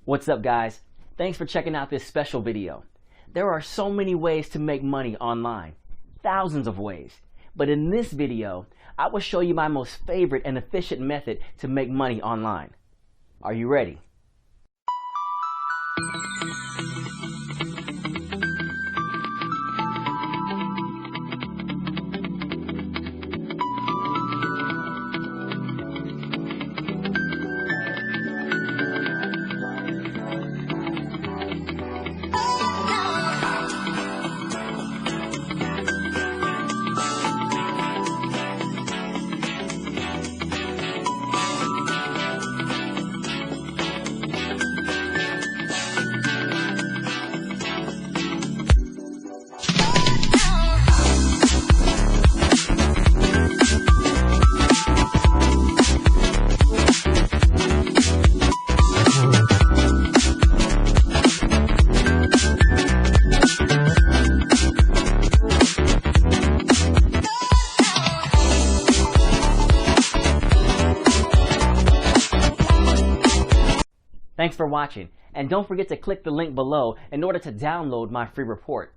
What's up, guys? Thanks for checking out this special video. There are so many ways to make money online, thousands of ways. But in this video, I will show you my most favorite and efficient method to make money online. Are you ready? Thanks for watching, and don't forget to click the link below in order to download my free report.